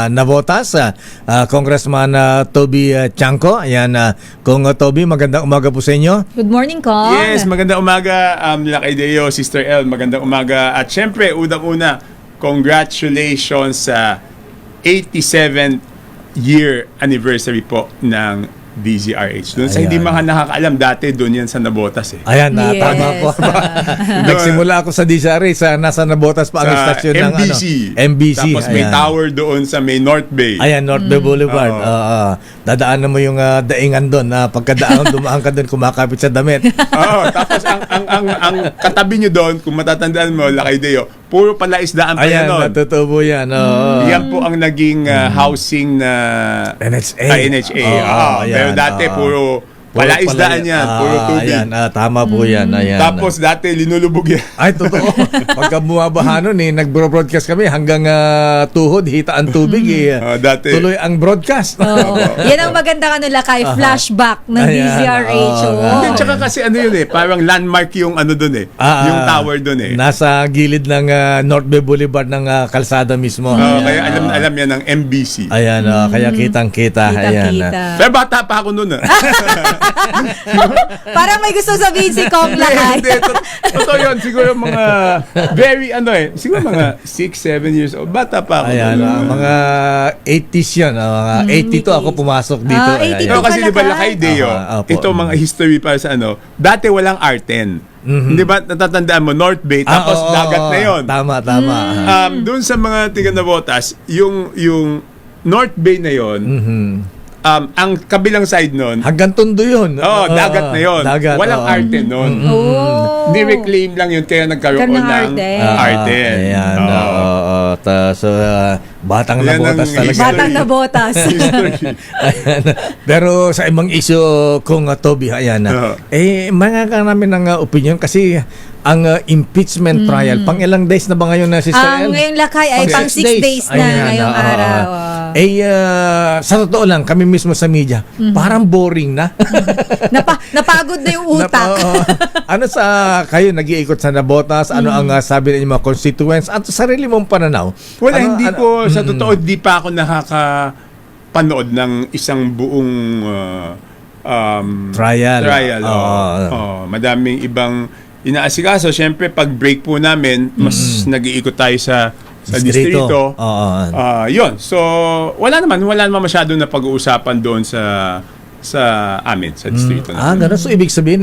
Navotas, Congressman Toby Chanco. Ayan, Kung Toby, magandang umaga po sa inyo. Good morning, Kong. Yes, magandang umaga, Lakay Deo, Sister El, magandang umaga. At syempre, unang-una, congratulations sa 87th year anniversary po ng DZRH. Doon sa Ayan. hindi mga nakakaalam, dati doon yan sa Navotas eh. Ayan, Yes. tama po. Nagsimula ako sa DZRH, nasa Navotas pa ang Sa istasyon ng MBC. MBC. Tapos may tower doon sa may North Bay. Ayan, North Bay Boulevard. Oo. Dadaanan mo yung daingan doon. Pagkadaan, dumaan ka doon, kumakapit sa damit. Oo, tapos ang katabi nyo doon, kung matatandaan mo, Lakay Deo, puro pala isdaan pa Ayan, yan doon. natutuo po yan. Oo. Yan po ang naging housing na NHA. NHA. Oo, Pero ayan, dati oo. puro palaisdaan yan, puro tubig. Ayan, tama po yan. Ayan. Tapos dati linulubog yan. Ay, totoo. Pagka bumabaha nun, nag-broadcast kami hanggang tuhod, hita ang tubig. Dati. Tuloy ang broadcast. Oo. Yan ang maganda Lakay, flashback ng Ayan, DZRH. oo nga. Hindi, tsaka kasi ano yun eh, parang landmark yung ano doon eh. Yung tower doon eh. Nasa gilid ng North Bay Boulevard ng kalsada mismo. Kaya alam yan ng MBC. Ayan, kaya kitang-kita. Ayan. Kita-kita. Pero bata pa ako noon ah. Parang may gusto sabihin si Kong Lakay. Hindi, totoo yun. Siguro mga very siguro mga 6-7 years old. Bata pa ako. Ayan, noon. mga 80s yan. Mga 82 ako pumasok dito. Ah, 82 Pero kasi ka, di ba Lakay? Lakay Deo, Opo. ito mga history para sa dati walang R10. Di ba natatandaan mo, North Bay, tapos oo, dagat na yon. Tama. Doon sa mga tiga Navotas, yung North Bay na yon, ang kabilang side nun, Hanggang Tondo yun. dagat na yon. Dagat, Walang oo. R10 nun. Oh. Ni-reclaim lang yun, kaya nagkaroon Ng ng R10. R10. Ayan. Oo. So, batang Yan Navotas ang talaga. Batang na botas. Ayan. Pero sa ibang issue, kung Toby, ayan. Mga ka namin ng opinion kasi ang impeachment trial, pang ilang days na ba ngayon na Sister El? Ngayong Lakay ay pang 6 days na Ayan, ngayong oo. araw. Sa totoo lang, kami mismo sa media, parang boring na. Napagod na yung utak. Ano sa kayo nag-iikot sa Navotas? Ano ang sabi ng mga constituents at sa sarili mong pananaw? Wala, hindi ko, sa totoo, di pa ako nakakapanood ng isang buong Trial. Madaming ibang inaasikaso. Siyempre, pag break po namin, mas nag-iikot tayo sa distrito. Yun. So, wala naman masyado na pag-uusapan doon sa amin, sa distrito. Ganun. So, ibig sabihin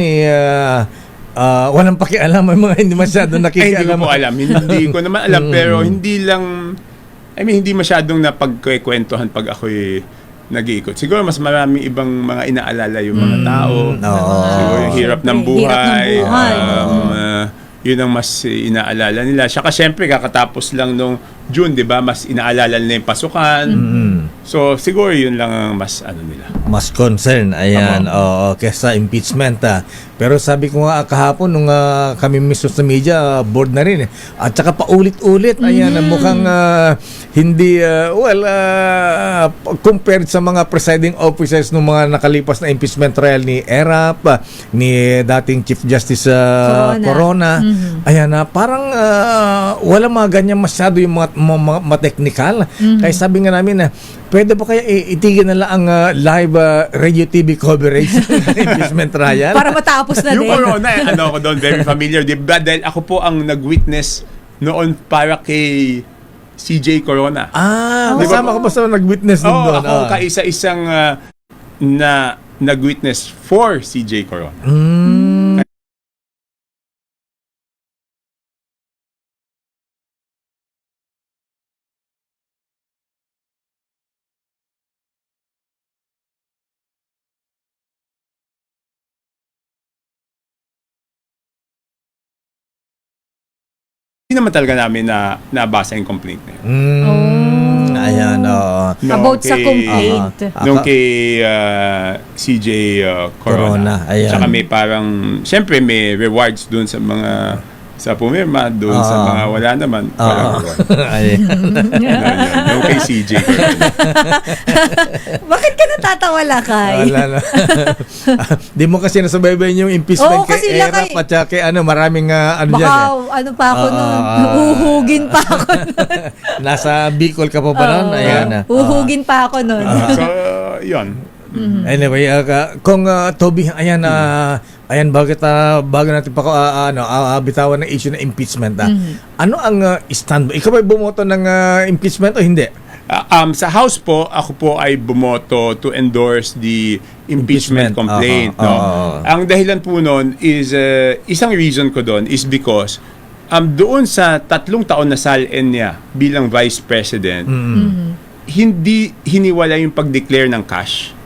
walang pakialam ang mga hindi masyado Hindi ko nakikialam. po alam. Hindi ko naman alam, pero hindi masyadong napagkwentuhan pag ako'y nag-iikot. Siguro mas maraming ibang mga inaalala yung mga tao. Siguro yung hirap ng buhay. Yun ang mas inaalala nila. Saka syempre, kakatapos lang nung June, di ba? Mas inaalala nila yung pasukan. So, siguro yun lang ang mas nila. Mas concern, ayan, kesa impeachment. Pero sabi ko nga kahapon nung kami mismo sa media, board na rin. At saka paulit-ulit, ayan, mukhang hindi, compared sa mga presiding officers ng mga nakalipas na impeachment trial ni ERAP, ni dating Chief Justice Corona. Ayan, parang wala mga ganyan masyado yung mga technical. Kaya sabi nga namin pwede ba kaya itigil na lang ang live radio TV coverage ng impeachment trial? Para matapos na Yung din. corona, ako doon, very familiar. Di ba? Dahil ako po ang nag-witness noon para kay CJ Corona. Kasama ka ba sa nag-witness nun doon? Ako kaisa-isang na nag-witness for CJ Corona. Hindi naman talaga namin nabasa yung complaint na yun. Ayan, About sa complaint. Nung kay CJ Corona. Ayan. Tsaka may parang, syempre may rewards dun sa mga sa pumirma, doon sa mga wala naman. Walang reward. Ayan. No kay CJ. Bakit ka natatawa, Lakay? Wala na. Di mo kasi nasabaybay yung Oo, impeachment kasi kay Erap Lakay- at saka kay maraming ano Baka, dyan eh. ano pa ako nun? Uhugin pa ako nun. Nasa Bicol ka pa ba nun? Ayan na. Uhugin pa ako nun. So, yun. Anyway, kung Toby, ayan, ayan bago natin pa bitawan ng issue ng impeachment. Ano ang stand mo? Ikaw ba bumoto ng impeachment o hindi? Sa House po, ako po ay bumoto to endorse the impeachment complaint. No? Ang dahilan po nun is, isang reason ko doon is because doon sa 3 taon na salin niya bilang Vice President, hindi hiniwala yung pag-declare ng cash.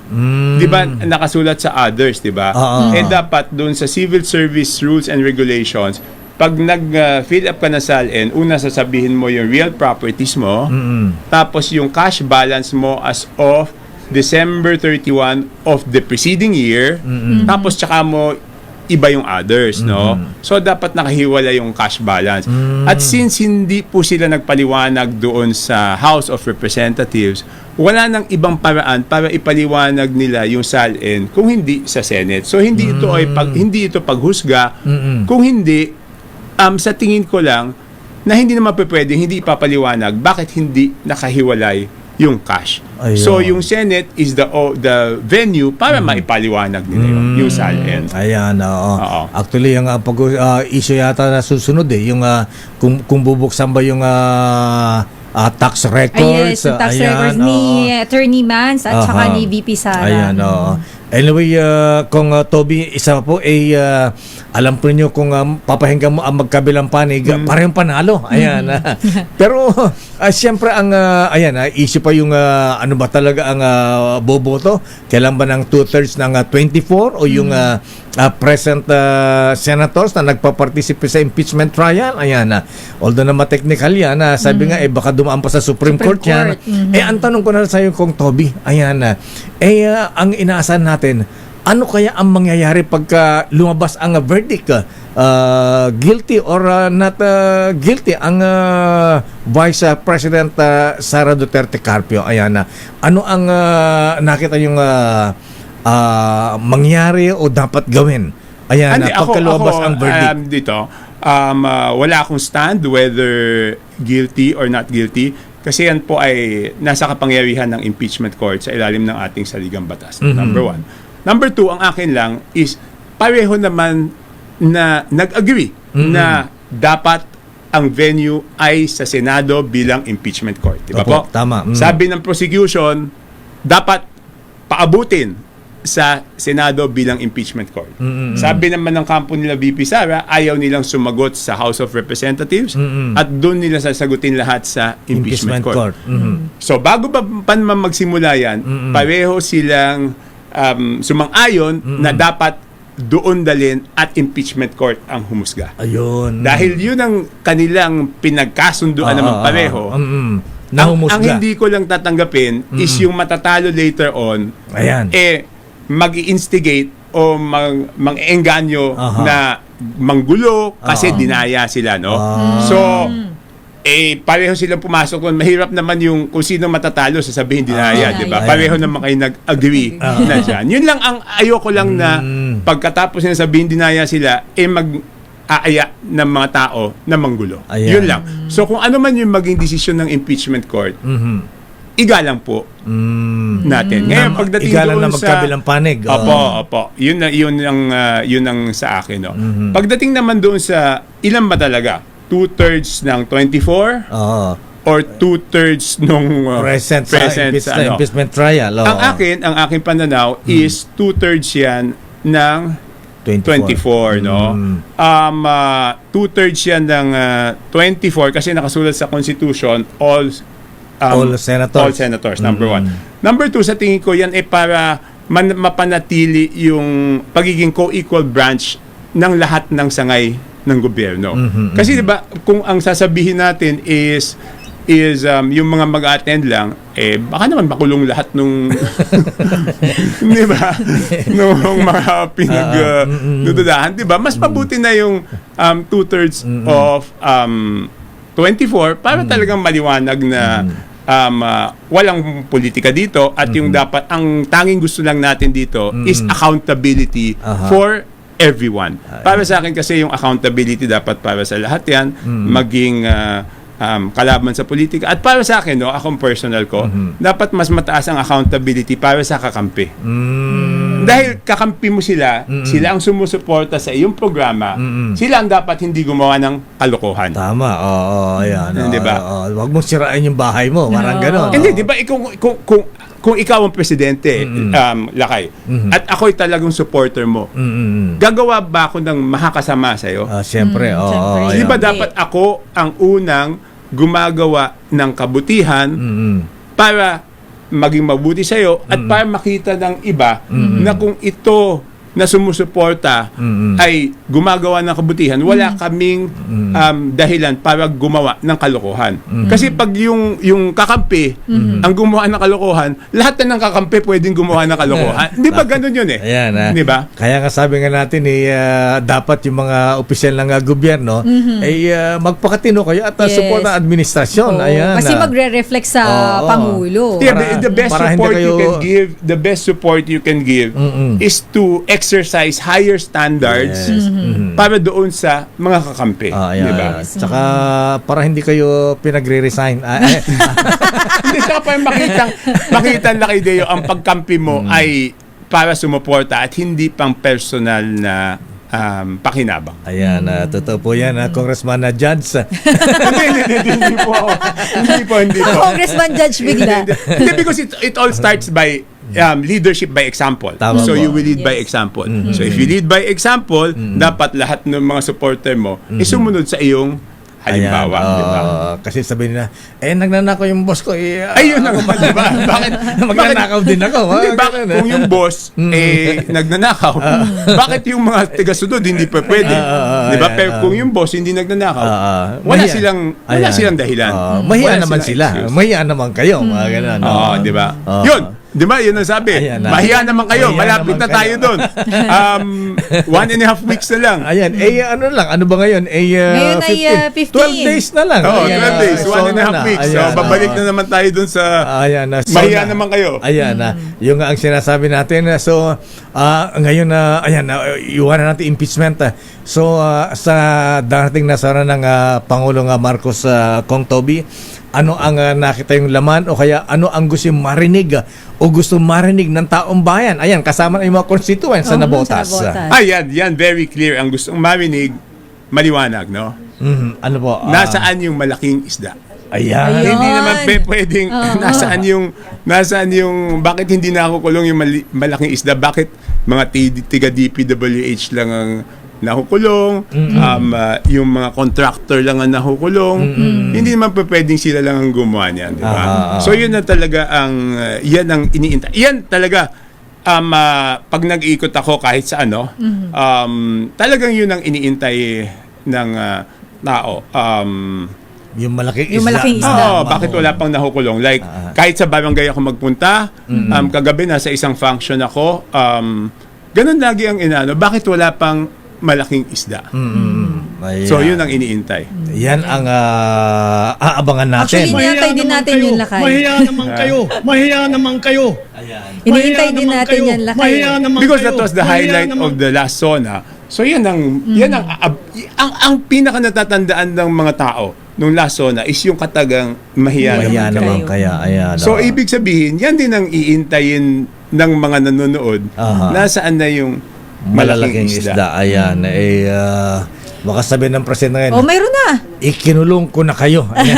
Di ba nakasulat sa others, di ba? Dapat doon sa Civil Service Rules and Regulations, pag nag-fill up ka na salin, una sasabihin mo yung real properties mo, tapos yung cash balance mo as of December 31 of the preceding year, tapos tsaka mo iba yung others, no? So, dapat nakahiwala yung cash balance. At since hindi po sila nagpaliwanag doon sa House of Representatives, wala nang ibang paraan para ipaliwanag nila yung salin kung hindi sa Senate. So, hindi ito ay hindi ito paghusga, kung hindi, sa tingin ko lang, na hindi naman pwede, hindi ipapaliwanag bakit hindi nakahiwalay yung cash. Ayun. So, yung Senate is the venue para maipaliwanag nila yung salin. Ayan, oo. Oo. Actually, yung issue yata na susunod yung kung bubuksan ba yung tax records. Yes, yung tax ayan, records ni Attorney Mans at saka ni VP Sara. Ayan, oo. Anyway, kung Toby, isa po alam po niyo kung papahinggan mo ang magkabilang panig, parehong panalo. Ayan. Pero siyempre ang issue pa yung ano ba talaga ang boboto? Kailan ba ng 2/3 ng 24 o yung present senators na nagpa-participate sa impeachment trial? Ayan. Although na technical yan, sabi nga baka dumaan pa sa Supreme Court yan. Ang tanong ko na sa iyo kung Toby, ayan ang inaasahan natin, ano kaya ang mangyayari pagka lumabas ang verdict? Guilty or not guilty ang Vice President Sara Duterte Carpio? Ayan ano ang nakita yung mangyari o dapat gawin? Ayan pagka lumabas ang verdict. Dito, wala akong stand whether guilty or not guilty. Kasi yan po ay nasa kapangyarihan ng impeachment court sa ilalim ng ating saligang batas. Number 1. Number 2, ang akin lang is pareho naman na nag-agree na dapat ang venue ay sa Senado bilang impeachment court. Diba po? Tama. Sabi ng prosecution, dapat paabutin sa Senado bilang impeachment court. Sabi naman ng kampo nila VP Sara, ayaw nilang sumagot sa House of Representatives at doon nila sasagutin lahat sa impeachment court. So bago pa naman magsimula yan, pareho silang sumang-ayon na dapat doon dalhin at impeachment court ang humusga. Ayun. Dahil yun ang kanilang pinagkasunduan naman pareho. Ang hindi ko lang tatanggapin is yung matatalo later on, ayan, mag-i-instigate o mang-engganyo na manggulo kasi dinaya sila, no? So, pareho silang pumasok doon. Mahirap naman yung kung sino matatalo sasabihin dinaya, di ba? Pareho naman kayo nag-agree na dyan. Yun lang ang ayoko lang na pagkatapos na sabihin dinaya sila, mag-aaya ng mga tao na manggulo. Ayan. Yun lang. So, kung ano man yung maging desisyon ng impeachment court, igalang po natin. Ngayon, pagdating igalang doon na magkabilang panig. Opo. Yun ang sa akin. No? Pagdating naman doon sa ilan ba talaga? 2/3 ng 24? Or 2/3 nung present sa impeachment trial. Ang akin pananaw is 2/3 yan ng 24, no? 2/3 yan ng 24 kasi nakasulat sa Constitution all senators, number 1. Number 2, sa tingin ko yan para mapanatili yung pagiging co-equal branch ng lahat ng sangay ng gobyerno. Kasi 'di ba, kung ang sasabihin natin is is yung mga mag-attend lang, baka naman makulong lahat nung di ba? Nung mga dududahan, di ba? Mas mabuti na yung 2/3 of 24 para talagang maliwanag na walang politika dito at yung dapat, ang tanging gusto lang natin dito is accountability for everyone. Para sa akin kasi yung accountability dapat para sa lahat yan, maging kalaban sa politika. At para sa akin, no, akong personal ko, dapat mas mataas ang accountability para sa kakampi. Dahil kakampi mo sila, sila ang sumusuporta sa iyong programa, sila ang dapat hindi gumawa ng kalokohan. Tama, oo, ayan. Di ba? Huwag mong sirain yung bahay mo, parang gano'n. Hindi, di ba, kung ikaw ang presidente, Lakay, at ako'y talagang supporter mo, gagawa ba ako ng makakasama sa'yo? Siyempre, oo. Siyempre. Di ba dapat ako ang unang gumagawa ng kabutihan para maging mabuti sa'yo at para makita ng iba na kung ito na sumusuporta ay gumagawa ng kabutihan, wala kaming dahilan para gumawa ng kalokohan. Kasi pag yung kakampi ang gumawa ng kalokohan, lahat na ng kakampi pwedeng gumawa ng kalokohan. Di ba ganun yun eh? Ayan, Di ba? Kaya nga sabi nga natin, dapat yung mga opisyal ng gobyerno ay magpakatino kayo at support ng administrasyon. Ayan, Kasi magre-reflect sa Pangulo. Yeah, the best para support hindi you kayo- can give, the best support you can give is to exercise higher standards para doon sa mga kakampi. Ayan. Di ba? Tsaka para hindi kayo pinagre-resign. Hindi siya pa makita na kay Deo ang pagkampi mo ay para sumuporta at hindi pang personal na pakinabang. Ayan, totoo po yan, Congressman Judge. Hindi po. Congressman Judge bigla. Hindi, because it all starts by leadership by example. Tama So po. you will lead by example. So if you lead by example, dapat lahat ng mga supporter mo sumunod sa iyong halimbawa. Ayan, Di ba? kasi sabihin na, nagnanakaw yung boss ko. Ayun na naman, di ba? Bakit? Magnanakaw din ako. Hindi, Mga bakit ganun, kung yung boss nagnanakaw, bakit yung mga taga-sunod hindi pa pwede? Di ba? Pero kung yung boss hindi nagnanakaw, wala silang dahilan. Mahiya Wala naman silang sila. excuse. Mahiya naman kayo. Mga ganun. Oo, di ba? Yun. Di ba? Yun ang sabi. Ayan na. Mahiya naman kayo. Mahiya Malapit naman na tayo kayo. doon. 1.5 weeks na lang. Ayan, ano lang, ano ba ngayon? Ngayon ay, 15. 12 days na lang. Oo, Ayan, 12 days. so 1.5 weeks. So, ayan, babalik na naman tayo doon sa Ayan na. mahiya naman kayo. Ayan na. Yung nga ang sinasabi natin. So, ngayon na, iwanan natin impeachment. So, sa darating na sana ng Pangulong Marcos Kong Toby, ano ang nakita yung laman o kaya ano ang gusto marinig o gusto marinig ng taong bayan? Ayan, kasama na yung mga constituents na nabotas. sa botas. Yan, very clear. Ang gustong marinig, maliwanag, no? Ano po? Nasaan yung malaking isda? Ayan. Ayun. Hindi naman pwedeng nasaan yung bakit hindi na ako kulong yung malaking isda? Bakit mga tiga DPWH lang ang nahukulong, yung mga contractor lang ang nahukulong, hindi naman pwedeng sila lang ang gumawa niyan, di ba? So yun na talaga yan ang iniintay. Yan talaga pag nag-iikot ako kahit sa talagang yun ang iniintay ng tao. Yung malaking isda. Yung malaking isda. Bakit wala pang nahukulong? Like, kahit sa barangay ako magpunta, kagabi nasa isang function ako, ganun lagi ang inano. Bakit wala pang malaking isda? Ayan. So, yun ang iniintay. Yan ang aabangan natin. Actually, Inintay din natin yun, Lakay. Mahiya naman kayo. Mahiya naman kayo. Iniintay din natin yan, Lakay. Mahiya naman Because kayo. that was the highlight of the last SONA. So, yan ang pinaka natatandaan ng mga tao nung last SONA is yung katagang mahiya Mahiya naman naman kayo. kaya. Ayan. So, ibig sabihin, yan din ang iintayin ng mga nanonood. Nasaan na yung malalaking isda. Ayan. Baka sabihin ng presidente ngayon, Mayroon na. ikinulong ko na kayo. Ayan.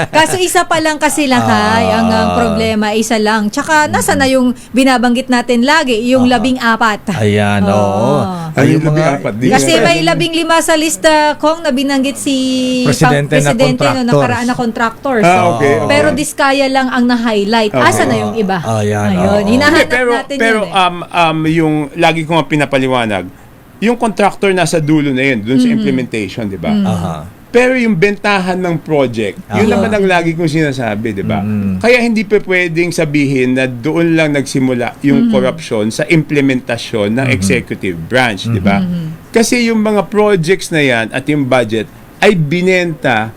Kaso isa pa lang kasi, Lakay. Ang problema, isa lang. Tsaka, nasa na yung binabanggit natin lagi, yung 14. Ayan, oo. Ay, Yung mga, Kasi may 15 sa lista, Kong, na binanggit si Presidente na contractors. nakaraan na contractors. Okay. Pero Diskaya lang ang na-highlight. Asa na yung iba? Ayan, Ayun, oo. hinahanap pero natin pero yun. yung lagi ko nga pinapaliwanag, yung contractor nasa dulo na yun, dun sa implementation, di ba? Pero yung bentahan ng project, yun naman ang lagi kong sinasabi, di ba? Kaya hindi pa pwedeng sabihin na doon lang nagsimula yung corruption sa implementasyon ng executive branch, di ba? Kasi yung mga projects na yan at yung budget ay binenta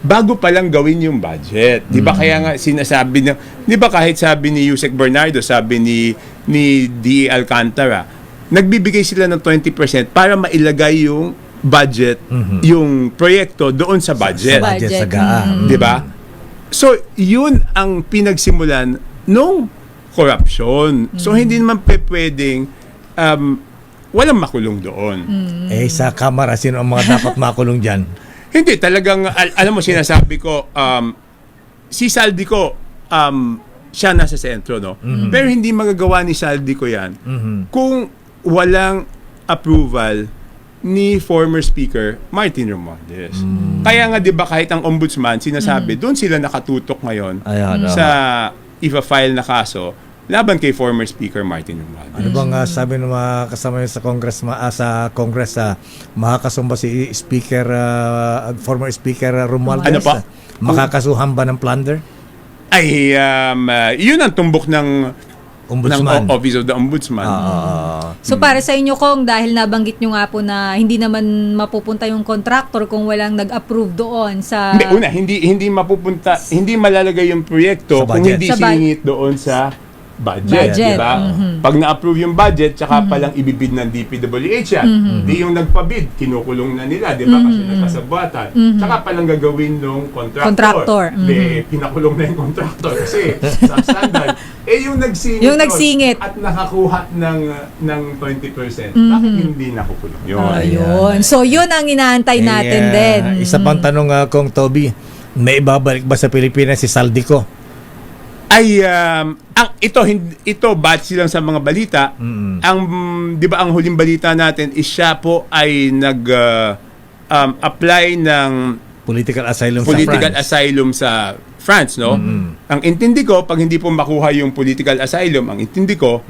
bago pa lang gawin yung budget. Di ba? Kaya nga sinasabi na, di ba kahit sabi ni Yusek Bernardo, sabi ni D. Alcantara, nagbibigay sila ng 20% para mailagay yung budget, yung proyekto doon sa budget. Sa budget. Sa GAA. Di ba? So, yun ang pinagsimulan nung corruption. So, hindi naman pwedeng walang makulong doon. Sa kamara, sino ang mga dapat makulong dyan? Hindi, talagang, alam mo, sinasabi ko, si Saldico, siya nasa sentro, no? Pero hindi magagawa ni Saldico yan kung walang approval ni former Speaker Martin Romualdez. Kaya nga 'di ba kahit ang ombudsman sinasabi doon sila nakatutok ngayon sa ifa-file na kaso laban kay former Speaker Martin Romualdez. Ano bang sabi ng mga kasama niyo sa Congress, makakasumba si Speaker former Speaker Romualdez? Ano pa? Makakasuhan ba ng plunder? Ay yun ang tumbok ng Ombudsman. ng Office of the Ombudsman. So para sa inyo, Kong, dahil nabanggit nyo nga po na hindi naman mapupunta yung contractor kung walang nag-approve doon sa... Hindi mapupunta, hindi malalagay yung proyekto Sa kung budget. hindi Sa siningit doon sa budget, Budget. di ba? Pag na-approve yung budget, tsaka palang ibibid ng DPWH yan. Di yung nagpabid, kinukulong na nila, di ba? Kasi nagkasabwatan. Tsaka palang gagawin nung contractor. Di, pinakulong na yung contractor kasi substandard. Yung nagsingit, Yung nagsingit. at nakakuha ng 20%, bakit hindi nakukulong yun? Ayun. So yun ang inaantay natin din. Isa pang tanong kong Toby, may ibabalik ba sa Pilipinas si Saldico? Ay ito batch lang sa mga balita. Ang 'di ba ang huling balita natin is siya po ay apply ng Political asylum political sa France. asylum sa France, no? Ang intindi ko, pag hindi po makuha yung political asylum, ang intindi ko,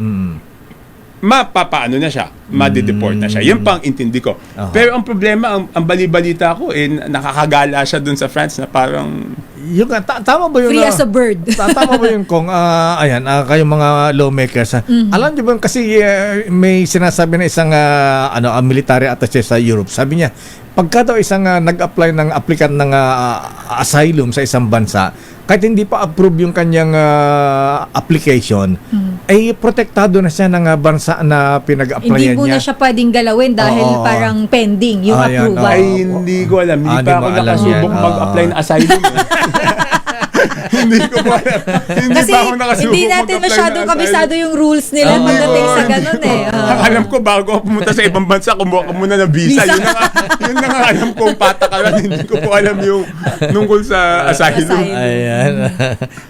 mapapaano na siya, ma-deport na siya. Yan pang intindi ko. Pero ang problema, ang bali-balita ko, nakakagala siya dun sa France na parang... Yung, tama ba yung... Free as a bird. Tama ba yung kung, kayong mga lawmakers, alam niyo ba kasi may sinasabi na isang military attaché sa Europe. Sabi niya, pagka daw isang nag-apply ng applicant ng asylum sa isang bansa, kahit hindi pa approve yung kanyang application, ay protektado na siya ng bansa na pinag-applyan niya. Hindi mo na siya pwedeng galawin dahil parang pending yung approval. Ay, hindi ko alam. Hindi pa ako nakasubok mag-apply ng asylum. Hindi ko pa alam. Kasi hindi natin masyadong kabisado yung rules nila pagdating sa ganun eh. Ang alam ko, bago ako pumunta sa ibang bansa, kumuha ka muna ng visa. Yun na nga alam kong patakalan. Hindi ko po alam yung nungkol sa asylum. Ayan.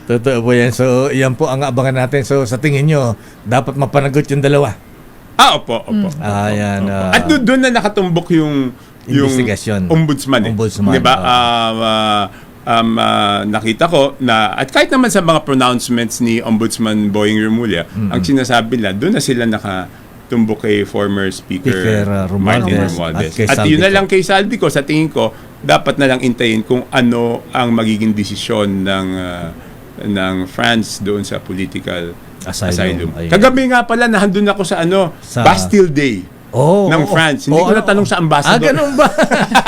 Totoo po yan. So, yan po ang abangan natin. So, sa tingin nyo, dapat mapanagot yung dalawa. Opo. Ayan. At doon na nakatumbok yung Investigasyon. ombudsman. Ombudsman, Diba? Nakita ko na, at kahit naman sa mga pronouncements ni Ombudsman Boying Remulla, ang sinasabi nila, doon na sila nakatumbok kay former Speaker Martin Romualdez. At yun na lang kay Saldico, sa tingin ko, dapat na lang intayin kung ano ang magiging desisyon ng France doon sa political asylum. Kagabi nga pala, nahandun ako sa Bastille Day. ng France. Hindi ko natanong sa ambassador. Ganun ba?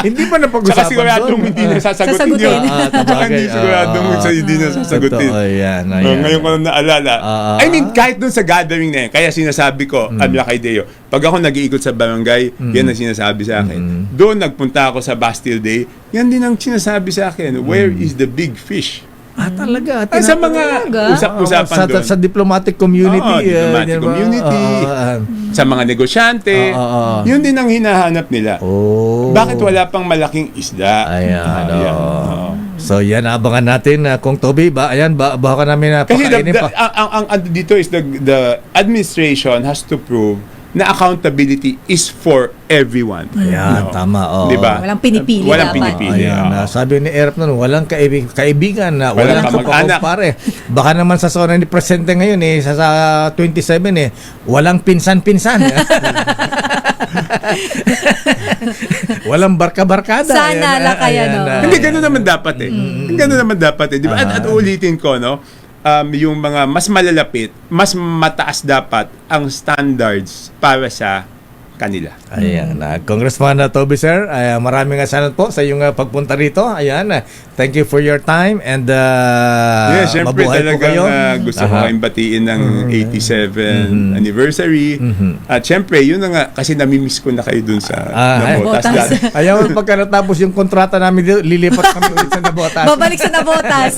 Hindi pa napag-usapan Saka siguradong hindi na sasagutin yun. Saka hindi siguradong hindi na sasagutin. Totoo, yan. Ngayon ko na naalala. I mean, kahit dun sa gathering na yan, kaya sinasabi ko, Abla kay Deo, pag ako nag-iikot sa barangay, yan ang sinasabi sa akin. Doon nagpunta ako sa Bastille Day, yan din ang sinasabi sa akin. Where is the big fish? Talaga. Sa mga usap-usapan doon. Sa diplomatic community. Diplomatic community. Sa mga negosyante. Yun din ang hinahanap nila. Bakit wala pang malaking isda? Ayan. So yan, abangan natin kung Toby ba, ayan, baka namin pakainin pa. Kasi dito is the administration has to prove na accountability is for everyone. Ayan, tama. Diba? Walang pinipili. Walang pinipili. Sabi ni Erap nun, walang kaibigan na walang kapag-pare. Baka naman sa zona ni Presidente ngayon sa 27 walang pinsan-pinsan. Walang barka-barkada. Sana lang kaya, no? Hindi, gano'n naman dapat eh. Gano'n naman dapat eh. Di ba? At ulitin ko, no? Yung mga mas malalapit, mas mataas dapat ang standards para sa kanila. Ayan. Congressman Toby, sir, maraming salamat po sa iyong pagpunta rito. Ayan. Thank you for your time and Siyempre mabuhay po kayo. talagang gusto ko kayong batiin ng 87 anniversary. At siyempre, yun na nga, kasi namimiss ko na kayo dun sa Nabotas. Botas. Ayaw, pagka natapos yung kontrata namin, lilipat kami ulit sa Nabotas. Babalik sa Nabotas.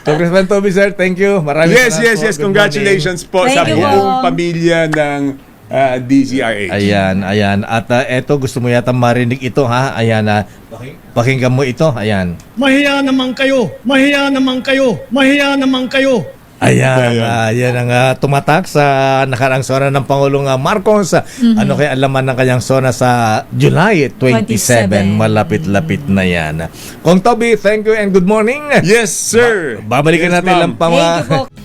Congressman Toby, sir, thank you. Maraming Yes. salamat po. Good Congratulations po Thank sa you buong po. pamilya ng DZRH. Ayan. At eto, gusto mo yata marinig ito, ha? Ayan, pakinggan mo ito. Ayan. Mahiya naman kayo. Mahiya naman kayo. Mahiya naman kayo. Ayan, yan ang tumatak sa nakaraang sona ng Pangulong Marcos. Ano kaya alaman ng kanyang sona sa July 27? 27. Malapit-lapit na yan. Kong Toby, thank you and good morning. Yes, sir. Babalikan Yes, natin ma'am. lang pang Thank you po.